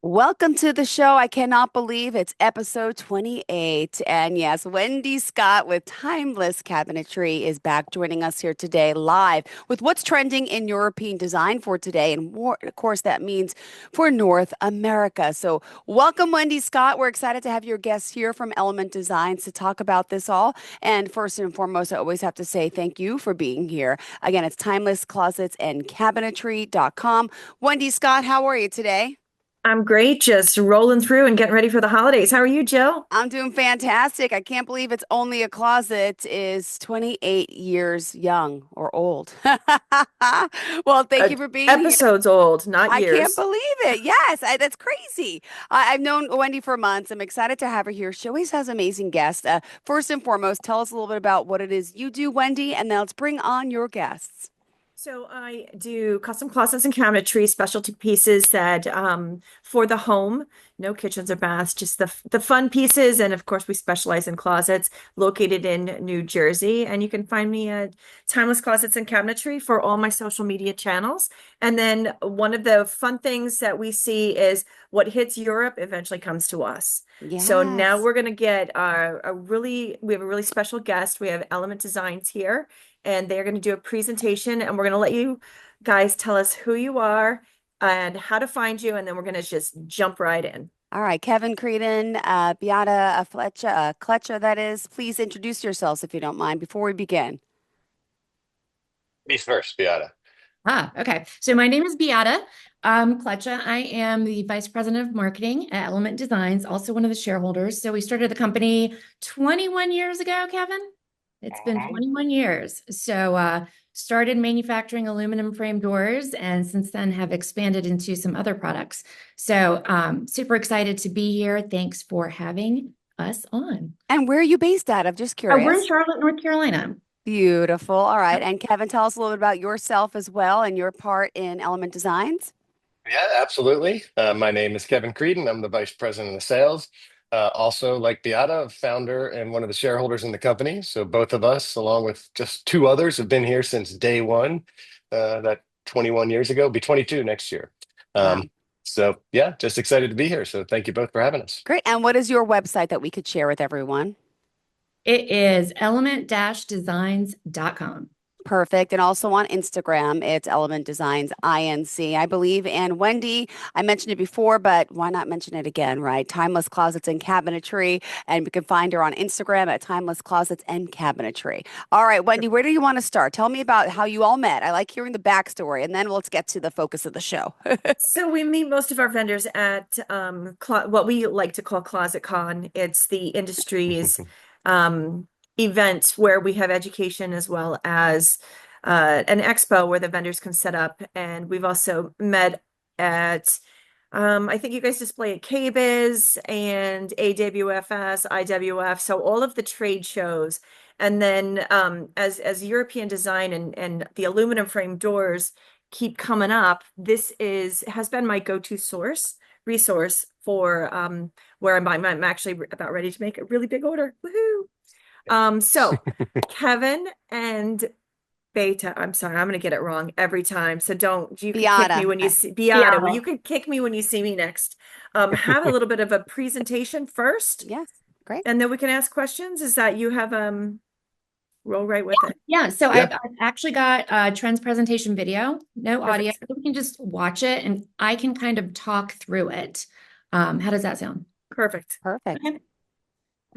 Welcome to the show. I cannot believe it's episode 28. And yes, Wendy Scott with Timeless Cabinetry is back joining us here today live with what's trending in European design for today. And more, of course, that means for North America. So welcome, Wendy Scott. We're excited to have your guests here from Element Designs to talk about this all. And first and foremost, I always have to say thank you for being here. Again, it's Timeless Closets and Cabinetry.com. Wendy Scott, how are you today? I'm great, just rolling through and getting ready for the holidays. How are you, Jill? I'm doing fantastic. I can't believe it's only a closet is 28 years young or old. Well, thank Uh, you for being here. Episodes old, not I can't years. believe it. Yes, that's crazy. I've known Wendy for months. I'm excited to have her here. She always has amazing guests. First and foremost, tell us a little bit about what it is you do, Wendy, and then let's bring on your guests. So I do custom closets and cabinetry, specialty pieces that for the home, no kitchens or baths, just the fun pieces. And of course, we specialize in closets located in New Jersey. And you can find me at Timeless Closets and Cabinetry for all my social media channels. And then one of the fun things that we see is what hits Europe eventually comes to us. So now Yes. we're going to get we have a really special guest. We have Element Designs here and they're going to do a presentation and we're going to let you guys tell us who you are and how to find you, and then we're going to just jump right in. All right, Kevin Creedon, Beata, Klecha, that is. Please introduce yourselves if you don't mind before we begin. Me first, Beata. Okay. So my name is Beata Klecha. I am the Vice President of Marketing at Element Designs, also one of the shareholders. So we started the company 21 years ago, Kevin. It's been Mhm. 21 years. So started manufacturing aluminum frame doors and since then have expanded into some other products. So super excited to be here. Thanks for having us on. And where are you based out of? Just We're in curious. Charlotte, North Carolina. Beautiful. All right. And Kevin, tell us a little bit about yourself as well and your part in Element Designs. Yeah, absolutely. My name is Kevin Creedon. I'm the Vice President of Sales. Also, like Beata, founder and one of the shareholders in the company. So both of us, along with just two others, have been here since day one. That 21 years ago, be 22 next year. Wow. Um, so yeah, just excited to be here. So thank you both for having us. Great. And what is your website that we could share with everyone? It is element-designs.com. Perfect. And also on Instagram, it's Element Designs INC, I believe. And Wendy, I mentioned it before, but why not mention it again, right? Timeless Closets and Cabinetry. And we can find her on Instagram at Timeless Closets and Cabinetry. All right, Wendy, where do you want to start? Tell me about how you all met. I like hearing the backstory, and then let's get to the focus of the show. So we meet most of our vendors at what we like to call Closet Con. It's the industry's um, event where we have education as well as an expo where the vendors can set up. And we've also met at I think you guys display at KBIS and AWFS, IWF, so all of the trade shows. And then as European design and the aluminum frame doors keep coming up, this is has been my go-to resource for where I'm actually about ready to make a really big order. Woohoo! So Kevin and Beta, I'm sorry, I'm gonna get it wrong every time. So don't, you can kick me Beata. when you see Yeah. Beata, well, you can kick me when you see me next. Have a little bit of a presentation first, Yes. Great. and then we can ask questions. Is that you have roll right with it? Yeah, so Yeah. I've actually got a trends presentation video, no audio. Perfect. So we can just watch it and I can kind of talk through it. How does that sound? Perfect. Perfect. Okay.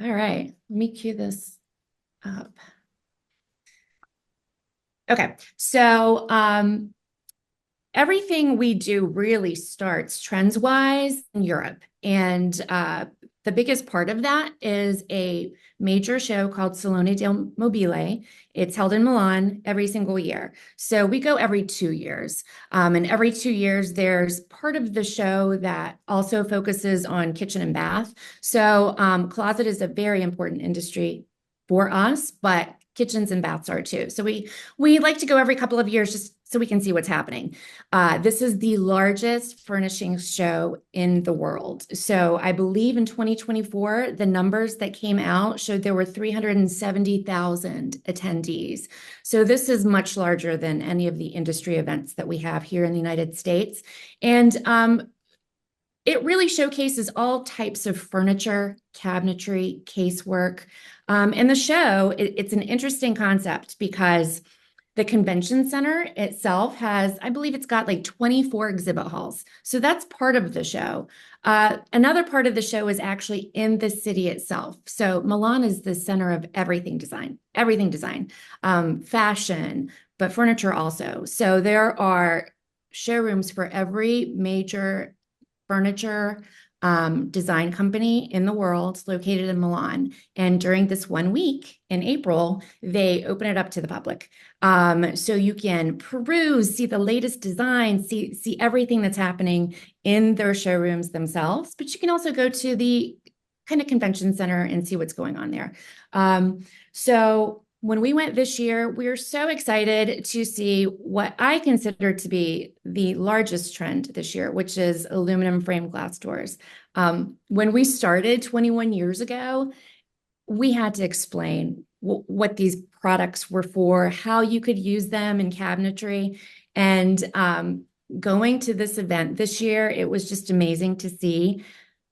All right, let me cue this up. Okay, so everything we do really starts trends wise in Europe. And the biggest part of that is a major show called Salone del Mobile. It's held in Milan every single year. So we go every 2 years. And every 2 years, there's part of the show that also focuses on kitchen and bath. So closet is a very important industry for us, but kitchens and baths are too. So we like to go every couple of years just so we can see what's happening. This is the largest furnishing show in the world. So I believe in 2024, the numbers that came out showed there were 370,000 attendees. So this is much larger than any of the industry events that we have here in the United States. And it really showcases all types of furniture, cabinetry, casework. And the show, it's an interesting concept because the convention center itself has, I believe it's got like 24 exhibit halls. So that's part of the show. Another part of the show is actually in the city itself. So Milan is the center of everything design, fashion, but furniture also. So there are showrooms for every major furniture design company in the world located in Milan. And during this 1 week in April, they open it up to the public. So you can peruse, see the latest designs, see everything that's happening in their showrooms themselves, but you can also go to the kind of convention center and see what's going on there. So when we went this year, we were so excited to see what I consider to be the largest trend this year, which is aluminum frame glass doors. When we started 21 years ago, we had to explain what these products were for, how you could use them in cabinetry. And going to this event this year, it was just amazing to see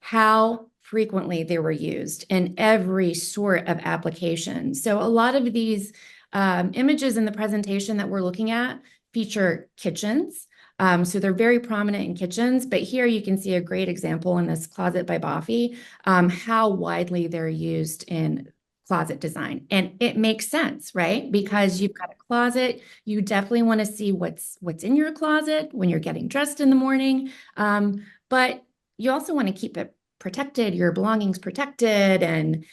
how frequently they were used in every sort of application. So a lot of these images in the presentation that we're looking at feature kitchens. So they're very prominent in kitchens, but here you can see a great example in this closet by Boffy, how widely they're used in closet design. And it makes sense, right? Because you've got a closet, you definitely want to see what's in your closet when you're getting dressed in the morning. But you also want to keep it protected, your belongings protected, and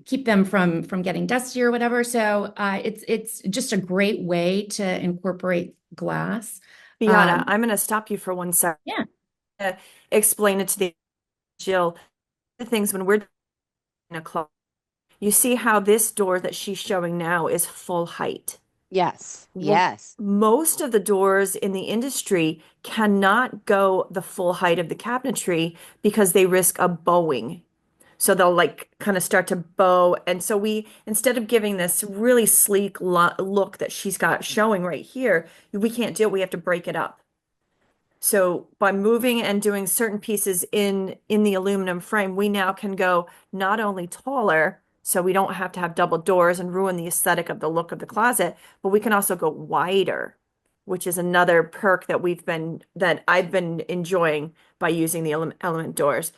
keep them from getting dusty or whatever. So it's just a great way to incorporate glass. Beata, I'm going to stop you for 1 second. Yeah. Explain it to the Jill. The things when we're in a closet, you see how this door that she's showing now is full height. Yes. Well, Yes. most of the doors in the industry cannot go the full height of the cabinetry because they risk a bowing. So they'll like kind of start to bow. And so we, instead of giving this really sleek look that she's got showing right here, we can't do it. We have to break it up. So by moving and doing certain pieces in the aluminum frame, we now can go not only taller, so we don't have to have double doors and ruin the aesthetic of the look of the closet, but we can also go wider, which is another perk that I've been enjoying by using the element doors.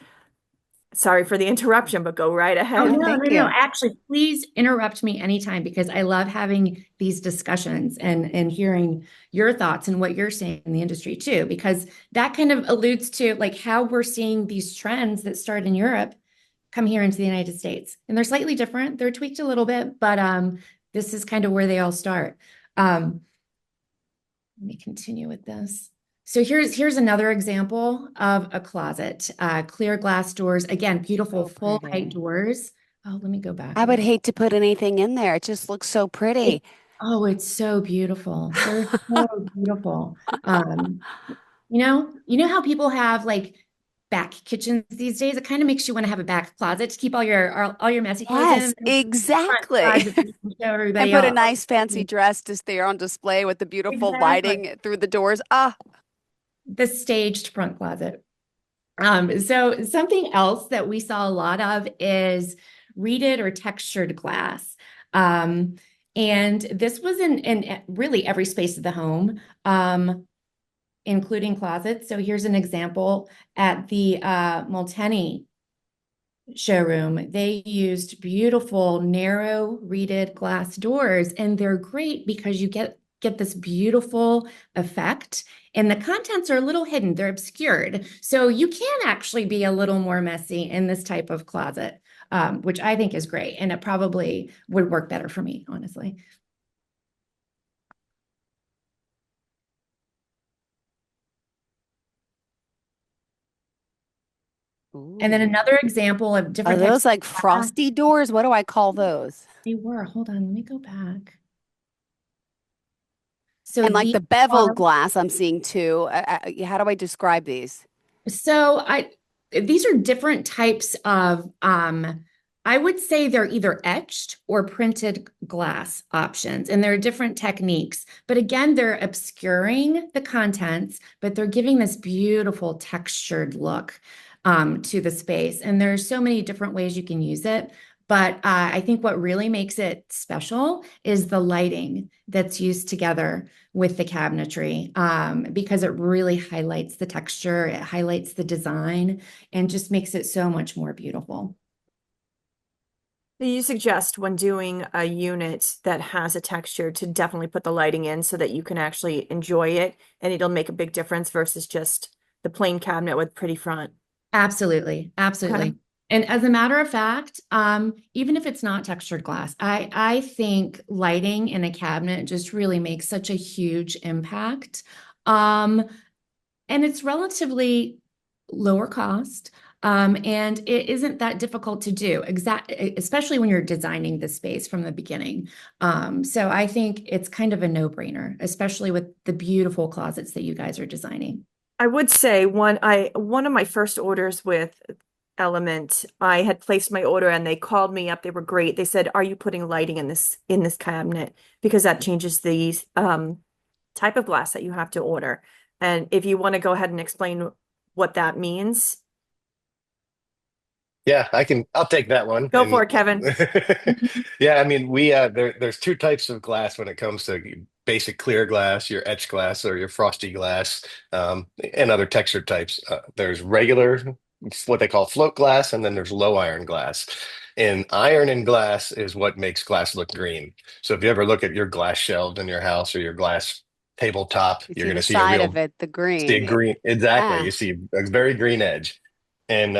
Sorry for the interruption, but go right Oh, ahead. no, Thank no, no. you. Actually, please interrupt me anytime because I love having these discussions and hearing your thoughts and what you're seeing in the industry too, because that kind of alludes to like how we're seeing these trends that start in Europe come here into the United States. And they're slightly different. They're tweaked a little bit, but this is kind of where they all start. Let me continue with this. So here's another example of a closet. Clear glass doors. Again, beautiful So full pretty. height doors. Oh, let me go back I a would little. hate to put anything in there. It just looks so pretty. Oh, it's so beautiful. They're so beautiful. Um, you know how people have like back kitchens these days? It kind of makes you want to have a back closet to keep all your messy clothes in, Yes, and then front exactly. side that you can show And everybody put a else. nice fancy dress just there on display with the beautiful Exactly. lighting through the doors. Ah, The staged front closet. So something else that we saw a lot of is reeded or textured glass. And this was in really every space of the home, including closets. So here's an example at the Molteni showroom. They used beautiful, narrow reeded glass doors, and they're great because you get this beautiful effect. And the contents are a little hidden, they're obscured. So you can actually be a little more messy in this type of closet, which I think is great. And it probably would work better for me, honestly. And then ooh. another example of Are different types those of like glass. frosty doors? What do I call those? They were, hold on, let me go back. So And like these the beveled are glass I'm seeing too. How do I describe these? So these are different types of I would say they're either etched or printed glass options, and there are different techniques. But again, they're obscuring the contents, but they're giving this beautiful textured look to the space. And there's so many different ways you can use it. But I think what really makes it special is the lighting that's used together with the cabinetry, because it really highlights the texture, it highlights the design, and just makes it so much more beautiful. You suggest when doing a unit that has a texture to definitely put the lighting in so that you can actually enjoy it and it'll make a big difference versus just the plain cabinet with pretty front. Absolutely, Okay. absolutely. And as a matter of fact, even if it's not textured glass, I think lighting in a cabinet just really makes such a huge impact. Um, and it's relatively lower cost. And it isn't that difficult to do, especially when you're designing the space from the beginning. So I think it's kind of a no-brainer, especially with the beautiful closets that you guys are designing. I would say one of my first orders with Element, I had placed my order and they called me up. They were great. They said, "Are you putting lighting in this cabinet? Because that changes the type of glass that you have to order." And if you want to go ahead and explain what that means, Yeah, I'll take that one. go for it, Kevin. Yeah, I mean, there's two types of glass when it comes to basic clear glass, your etched glass or your frosty glass, and other texture types. There's regular, what they call float glass, and then there's low iron glass. And iron and glass is what makes glass look green. So if you ever look at your glass shelved in your house or your glass tabletop, You you're see going the to see a side of real it, the see a green. green. Exactly. Yeah. You see a very green edge. And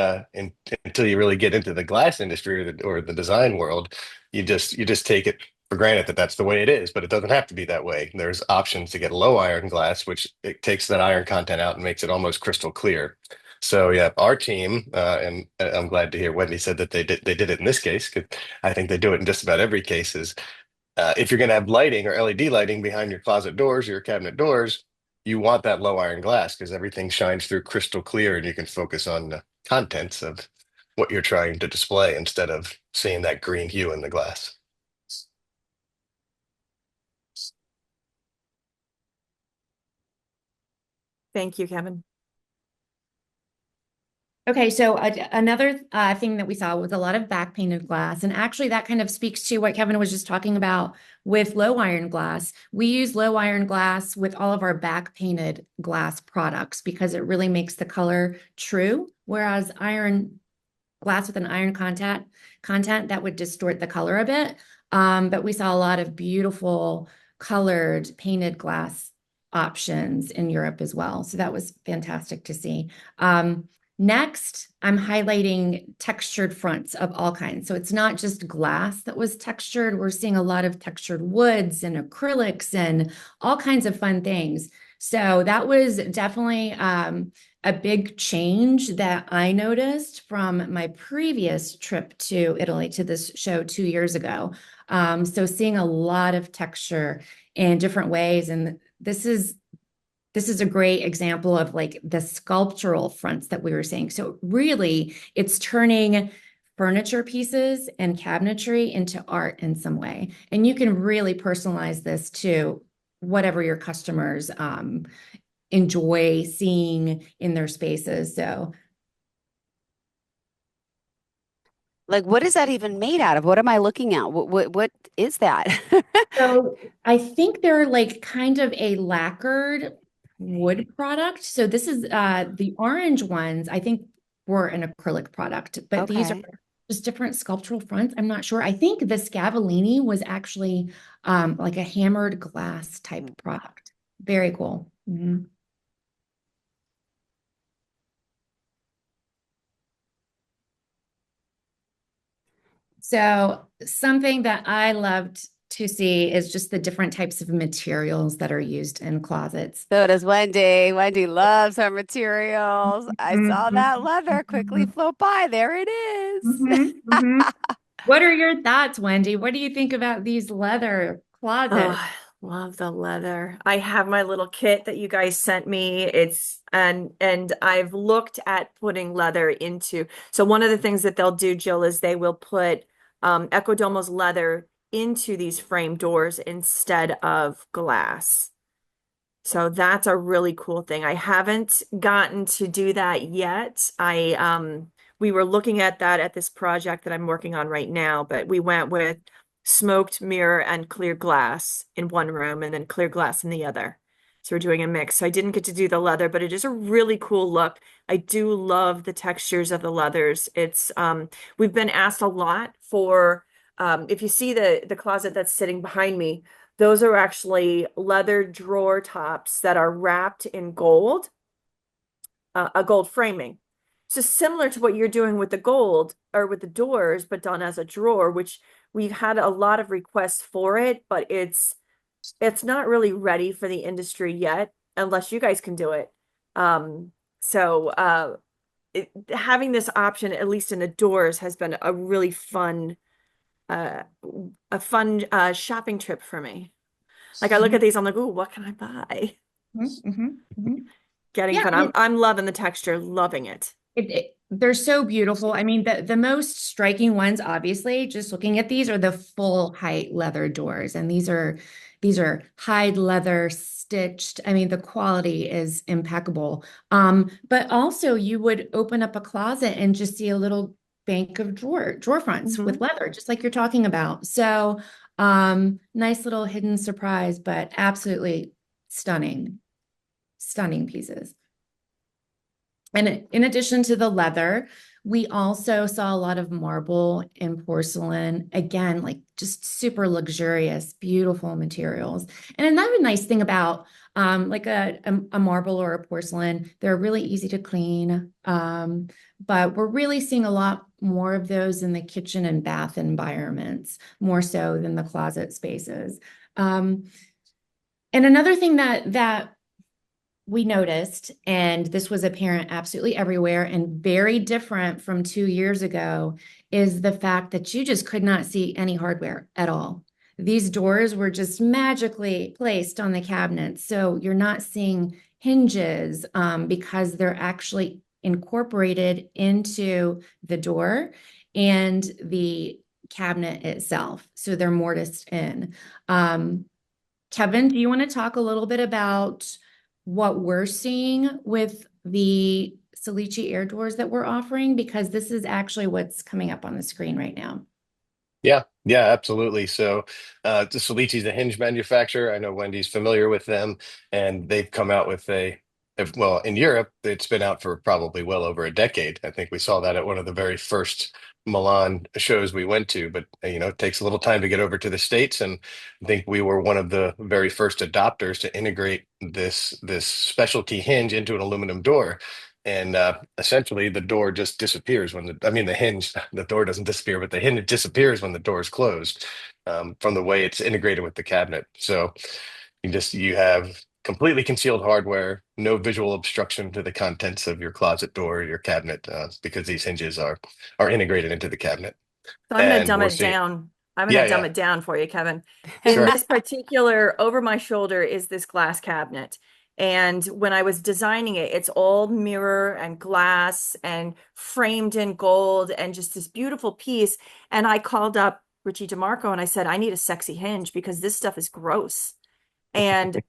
until you really get into the glass industry or the design world, you just take it for granted that that's the way it is, but it doesn't have to be that way. There's options to get low iron glass, which it takes that iron content out and makes it almost crystal clear. So yeah, our team, and I'm glad to hear Wendy said that they did it in this case, because I think they do it in just about every case. Is if you're going to have lighting or LED lighting behind your closet doors or your cabinet doors, you want that low iron glass because everything shines through crystal clear and you can focus on the contents of what you're trying to display instead of seeing that green hue in the glass. Thank you, Kevin. Okay, so another thing that we saw was a lot of back painted glass. And actually, that kind of speaks to what Kevin was just talking about with low iron glass. We use low iron glass with all of our back painted glass products because it really makes the color true. Whereas iron glass with an iron content that would distort the color a bit. But we saw a lot of beautiful colored painted glass options in Europe as well. So that was fantastic to see. Next, I'm highlighting textured fronts of all kinds. So it's not just glass that was textured. We're seeing a lot of textured woods and acrylics and all kinds of fun things. So that was definitely a big change that I noticed from my previous trip to Italy to this show 2 years ago. So seeing a lot of texture in different ways. And this is a great example of like the sculptural fronts that we were saying. So really, it's turning furniture pieces and cabinetry into art in some way. And you can really personalize this to whatever your customers enjoy seeing in their spaces. So Like, what is that even made out of? What am I looking at? What is that? So I think they're like kind of a lacquered wood product. So this is the orange ones, I think were an acrylic product, but these are Okay. just different sculptural fronts. I'm not sure. I think the Scavellini was actually like a hammered glass type product. Very cool. Mhm. So something that I loved to see is just the different types of materials that are used in closets. So does Wendy. Wendy loves her materials. I saw Mhm, that leather quickly mhm, float by. There it is. mhm, mhm. What are your thoughts, Wendy? What do you think about these leather Uh, closets? Love the leather. I have my little kit that you guys sent me. It's and I've looked at putting leather into. So one of the things that they'll do, Jill, is they will put Ecodomo's leather into these frame doors instead of glass. So that's a really cool thing. I haven't gotten to do that yet. We were looking at that at this project that I'm working on right now, but we went with smoked mirror and clear glass in one room and then clear glass in the other. So we're doing a mix. So I didn't get to do the leather, but it is a really cool look. I do love the textures of the leathers. It's we've been asked a lot for if you see the closet that's sitting behind me, those are actually leather drawer tops that are wrapped in gold, a gold framing. So similar to what you're doing with the gold or with the doors, but done as a drawer, which we've had a lot of requests for it, but it's not really ready for the industry yet, unless you guys can do it. So having this option, at least in the doors, has been a really fun uh shopping trip for me. Like I look at Mhm, these, I'm like, ooh, what can I buy? mhm, mhm, mhm. Getting Yeah, fun. I'm loving the texture, loving it. they're so beautiful. I mean, the most striking ones, obviously, just looking at these are the full height leather doors, and these are hide leather stitched. I mean, the quality is impeccable. But also you would open up a closet and just see a little bank of drawer fronts with Hmm. leather, just like you're talking about. So, nice little hidden surprise, but absolutely stunning, stunning pieces. And in addition to the leather, we also saw a lot of marble and porcelain. Again, like just super luxurious, beautiful materials. And another nice thing about like a marble or a porcelain, they're really easy to clean. But we're really seeing a lot more of those in the kitchen and bath environments, more so than the closet spaces. Um, and another thing that we noticed, and this was apparent absolutely everywhere and very different from 2 years ago, is the fact that you just could not see any hardware at all. These doors were just magically placed on the cabinets. So you're not seeing hinges because they're actually incorporated into the door and the cabinet itself. So they're mortised in. Um, Kevin, do you want to talk a little bit about what we're seeing with the Salici air doors that we're offering? Because this is actually what's coming up on the screen right now. Yeah, yeah, absolutely. So, the Soliti's a hinge manufacturer. I know Wendy's familiar with them, and they've come out with well, in Europe, it's been out for probably well over a decade. I think we saw that at one of the very first Milan shows we went to, but it takes a little time to get over to the States, and I think we were one of the very first adopters to integrate this specialty hinge into an aluminum door. And essentially, the door just disappears I mean, the hinge, the door doesn't disappear, but the hinge disappears when the door is closed from the way it's integrated with the cabinet. So you have completely concealed hardware, no visual obstruction to the contents of your closet door or your cabinet because these hinges are integrated into the cabinet. So I'm going to And dumb we're it seeing, down. I'm going yeah, to dumb yeah, it down for you, Kevin. In sure, this particular, over my shoulder is this glass cabinet. And when I was designing it, it's all mirror and glass and framed in gold and just this beautiful piece. And I called up Richie DeMarco and I said, I need a sexy hinge because this stuff is gross. And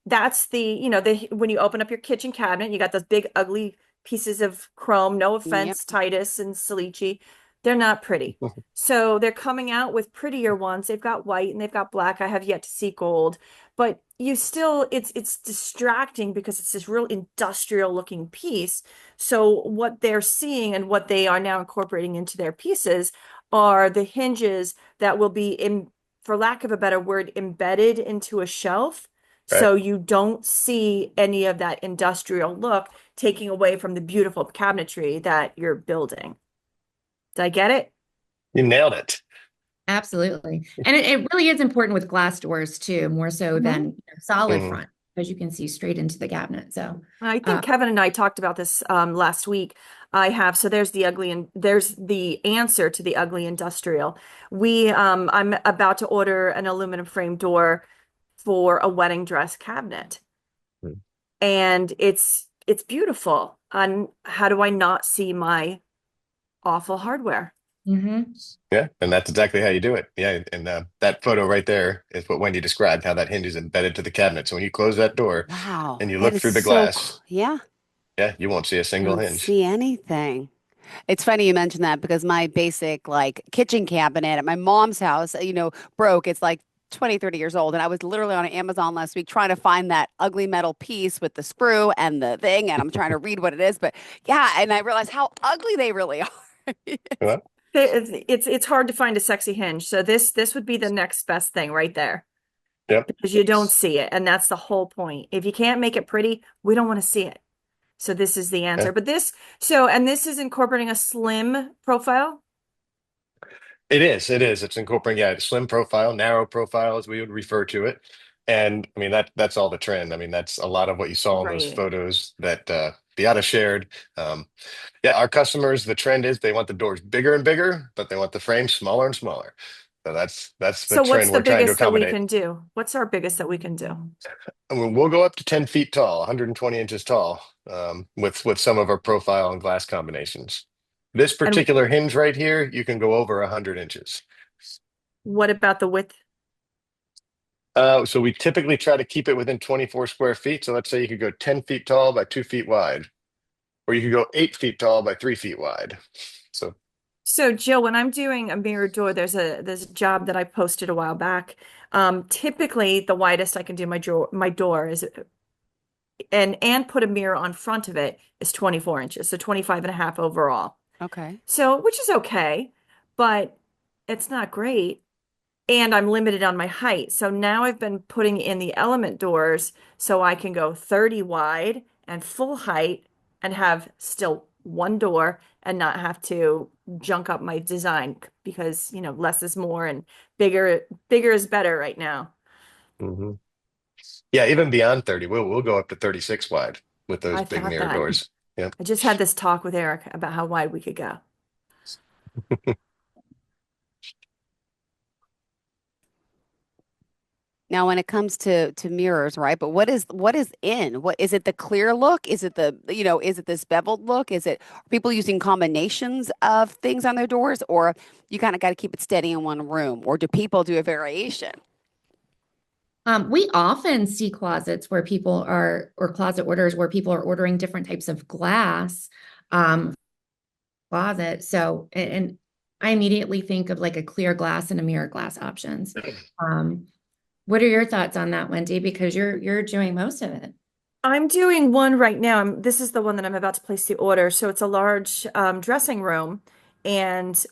that's when you open up your kitchen cabinet, you got those big, ugly pieces of chrome. No Yep. offense, Titus and Salici. They're not pretty. So they're coming out with prettier ones. They've got white and they've got black. I have yet to see gold, but it's distracting because it's this real industrial looking piece. So what they're seeing and what they are now incorporating into their pieces are the hinges that will be in, for lack of a better word, embedded into a shelf. right. So you don't see any of that industrial look taking away from the beautiful cabinetry that you're building. Did I get it? You nailed it. Absolutely. And it really is important with glass doors too, more so than Mhm. solid Mhm. front, because you can see straight into the cabinet. So, I uh, think Kevin and I talked about this last week. So there's the ugly and there's the answer to the ugly industrial. I'm about to order an aluminum frame door for a wedding dress cabinet. Hmm. And it's beautiful. And how do I not see my awful hardware? Hmm. Yeah, and that's exactly how you do it. Yeah, and that photo right there is what Wendy described, how that hinge is embedded to the cabinet. So when you close that door Wow, and you that look is through the so glass, cool. Yeah, yeah, you won't see a you single don't hinge. see anything. It's funny you mentioned that because my basic like kitchen cabinet at my mom's house, broke. It's like 20, 30 years old. And I was literally on Amazon last week trying to find that ugly metal piece with the screw and the thing. And I'm trying to read what it is. But yeah, and I realized how ugly they really are. Well, It's hard to find a sexy hinge. So this would be the next best thing right there yep. because you don't see it. And that's the whole point. If you can't make it pretty, we don't want to see it. So this is the Yeah. answer. And this is incorporating a slim profile. It is. It is. It's incorporating, yeah, slim profile, narrow profile, as we would refer to it. And I mean that's all the trend. I mean, that's a lot of what you saw in those Right. photos that Beata shared. Yeah, our customers, the trend is they want the doors bigger and bigger, but they want the frame smaller and smaller. So that's the So what's trend the we're trying to biggest that we accommodate. can do? What's our biggest that we can do? And we'll go up to 10 feet tall, 120 inches tall, with some of our profile and glass combinations. This And particular hinge right here, you can go over 100 inches. what about the width? So we typically try to keep it within 24 square feet. So let's say you could go 10 feet tall by 2 feet wide, or you could go 8 feet tall by 3 feet wide. So, So Jill, when I'm doing a mirror door, there's a job that I posted a while back. Typically the widest I can do my door is and put a mirror on front of it is 24 inches, so 25 and a half overall. Okay. So, which is okay, but it's not great. And I'm limited on my height. So now I've been putting in the element doors so I can go 30 wide and full height and have still one door and not have to junk up my design because, less is more and bigger is better right now. mhm. Yeah, even beyond 30, we'll go up to 36 wide with those I big thought mirror that. doors. Yeah. I just had this talk with Eric about how wide we could go. Now, when it comes to mirrors, right? But what is in? What is it? The clear look? Is it is it this beveled look? Is it are people using combinations of things on their doors, or you kind of got to keep it steady in one room, or do people do a variation? We often see closets where people are, or closet orders where people are ordering different types of glass, closet. So, and I immediately think of like a clear glass and a mirror glass options. Um, what are your thoughts on that, Wendy? Because you're doing most of it. I'm doing one right now. This is the one that I'm about to place the order. So it's a large dressing room, and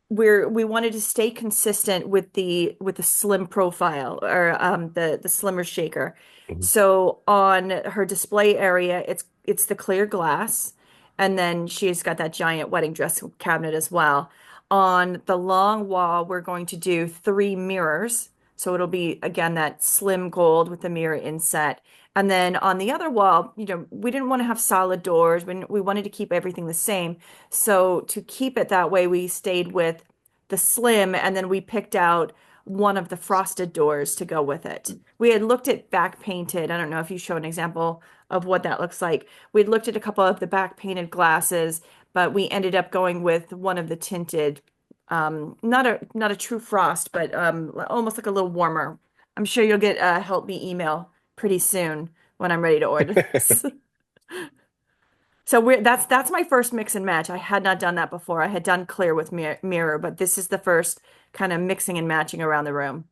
we wanted to stay consistent with the slim profile or the slimmer shaker. Mhm. So on her display area, it's the clear glass, and then she's got that giant wedding dress cabinet as well. On the long wall, we're going to do three mirrors. So it'll be again that slim gold with the mirror inset. And then on the other wall, we didn't want to have solid doors. We wanted to keep everything the same. So to keep it that way, we stayed with the slim, and then we picked out one of the frosted doors to go with it. We had looked at back painted. I don't know if you show an example of what that looks like. We'd looked at a couple of the back painted glasses, but we ended up going with one of the tinted, not a true frost, but almost like a little warmer. I'm sure you'll get a help me email pretty soon when I'm ready to order this. So that's my first mix and match. I had not done that before. I had done clear with mirror, but this is the first kind of mixing and matching around the room.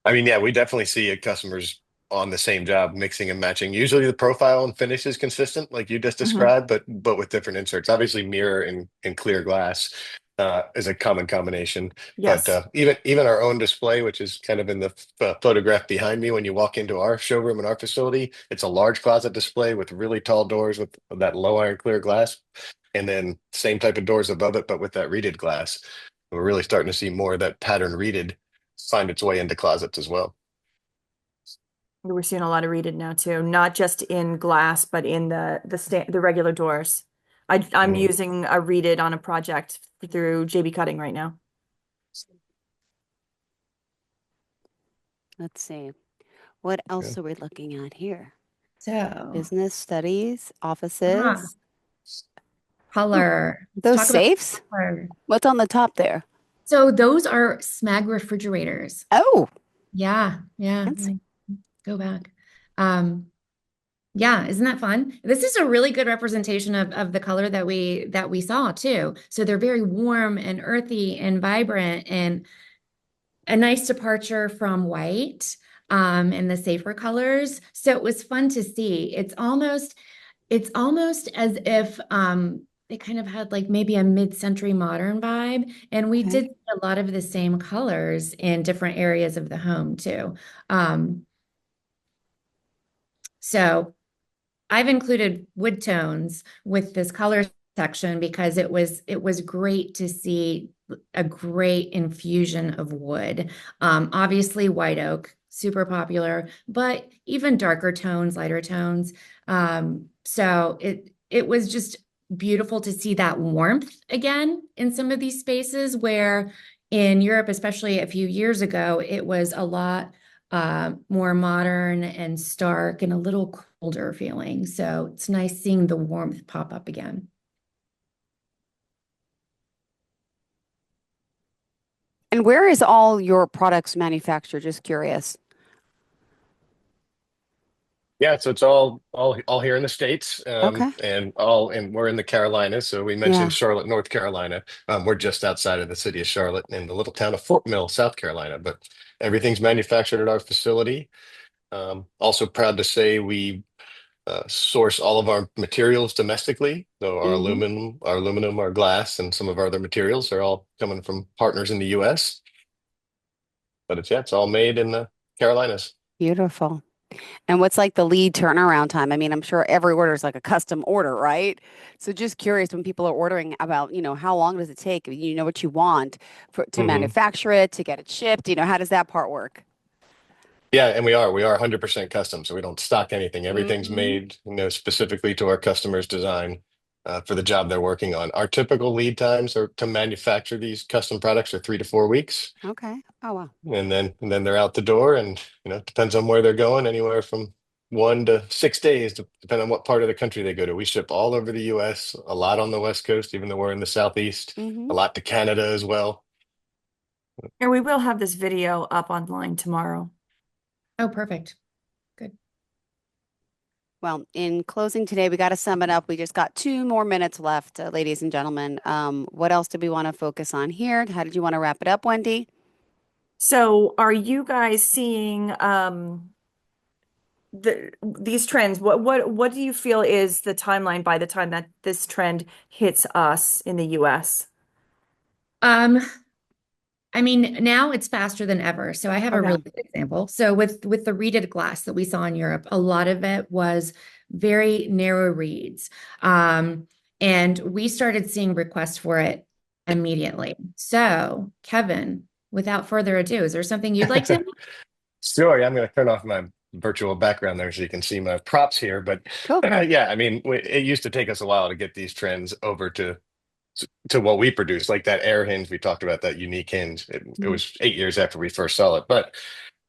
I mean, yeah, we definitely see customers on the same job mixing and matching. Usually the profile and finish is consistent, like you just Hmm. described, but with different inserts. Obviously, mirror and clear glass is a common combination. But Yes. even our own display, which is kind of in the photograph behind me when you walk into our showroom and our facility, it's a large closet display with really tall doors with that low iron clear glass, and then same type of doors above it, but with that reeded glass. We're really starting to see more of that pattern reeded find its way into closets as well. We're seeing a lot of reeded now too, not just in glass, but in the regular doors. I'm Mhm. using a reeded on a project through JB Cutting right now. Let's see. What Yeah. else are we looking at here? So, Business studies, ah, offices. Hmm. color. Let's Those talk about safes? color. What's on the top there? So those are Smeg refrigerators. Oh, Yeah, yeah. Let fancy. me go back. Um, yeah, isn't that fun? This is a really good representation of the color that we saw too. So they're very warm and earthy and vibrant and a nice departure from white and the safer colors. So it was fun to see. It's almost as if they kind of had like maybe a mid-century modern vibe. And we Okay. did see a lot of the same colors in different areas of the home too. Um, so I've included wood tones with this color section because it was great to see a great infusion of wood. Obviously white oak, super popular, but even darker tones, lighter tones. So it was just beautiful to see that warmth again in some of these spaces where in Europe, especially a few years ago, it was a lot more modern and stark and a little colder feeling. So it's nice seeing the warmth pop up again. And where is all your products manufactured? Just curious. Yeah, so it's all here in the States, Okay. and we're in the Carolinas. So we mentioned Yeah. Charlotte, North Carolina. We're just outside of the city of Charlotte in the little town of Fort Mill, South Carolina. But everything's manufactured at our facility. Also proud to say we source all of our materials domestically. So Mm-hmm. our glass, and some of our other materials are all coming from partners in the U.S. But it's all made in the Carolinas. Beautiful. And what's like the lead turnaround time? I mean, I'm sure every order is like a custom order, right? So just curious when people are ordering about, how long does it take? You know what you want to Hmm. manufacture it, to get it shipped, how does that part work? Yeah, and we are 100% custom, so we don't stock anything. Everything's Mm-hmm. made, specifically to our customers' design for the job they're working on. Our typical lead times are to manufacture these custom products are 3 to 4 weeks, Okay. Oh, wow. and then they're out the door, and it depends on where they're going, anywhere from 1 to 6 days, depending on what part of the country they go to. We ship all over the U.S., a lot on the West Coast, even though we're in the Southeast, Mm-hmm. a lot to Canada as well. And we will have this video up online tomorrow. Oh, perfect. Good. Well, in closing today, we got to sum it up. We just got 2 more minutes left, ladies and gentlemen. What else did we want to focus on here? How did you want to wrap it up, Wendy? So are you guys seeing these trends? What do you feel is the timeline by the time that this trend hits us in the US? Um, I mean, now it's faster than ever. So I have a Okay. really good example. So with the reeded glass that we saw in Europe, a lot of it was very narrow reeds. And we started seeing requests for it immediately. So, Kevin, without further ado, is there something you'd like to? Sure, yeah, I'm going to turn off my virtual background there so you can see my props here. But Cool. yeah, I mean, it used to take us a while to get these trends over to what we produce, like that air hinge we talked about, that unique hinge. It was 8 years after we first saw it, but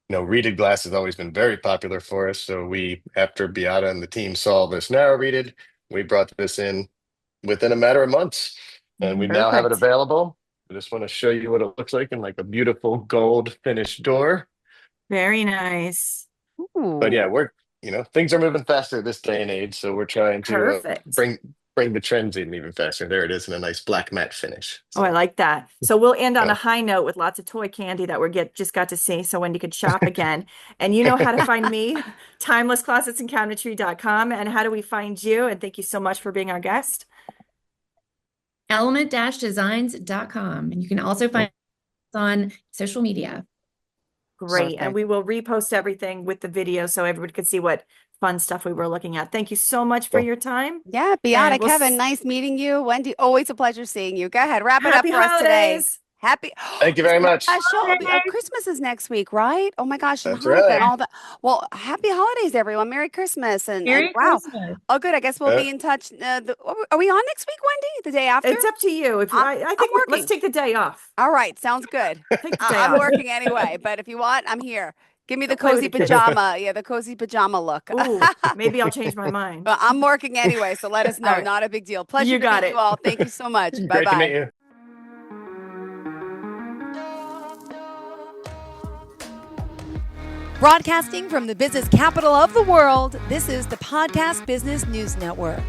reeded glass has always been very popular for us. So after Beata and the team saw this narrow reeded, we brought this in within a matter of months, and we now have it Perfect. available. I just want to show you what it looks like in like a beautiful gold finished door. Very nice. But yeah, Ooh. things are moving faster this day and age, so we're trying to Perfect. bring the trends in even faster. There it is in a nice black matte finish. Oh, I So, like that. So we'll end on a yeah. high note with lots of toy candy that just got to see so Wendy could shop again. And you know how to find me, timelessclosetsandcabinetry.com. And how do we find you? And thank you so much for being our guest. Element-designs.com. And you can also find us on social media. Great. And Perfect. we will repost everything with the video so everybody could see what fun stuff we were looking at. Thank you so much for Well, your time. Yeah, Beata, And Kevin, nice meeting you. Wendy, always a pleasure seeing you. Go ahead, wrap it up happy for us today. holidays. Happy thank you very much. special Christmas is next week, right? Oh my gosh, and That's Hanukkah and right. all that. Well, happy holidays, everyone. Merry Christmas and Merry wow. Christmas. Oh, good. I guess we'll Uh, be in touch. Are we on next week, Wendy? The day after? It's up to you. If you, I'm I I'm think let's working. take the day off. All right, sounds good. Take the day I'm off. working anyway, but if you want, I'm here. Give me the Don't play with cozy the kids. pajama. Yeah, the cozy pajama look. Ooh, maybe I'll change my mind. But I'm working anyway, so let us know. All right. Not a big deal. Pleasure You to got meet you it. all. Thank you so much. Great to meet Bye-bye. you. Broadcasting from the business capital of the world, this is the Podcast Business News Network.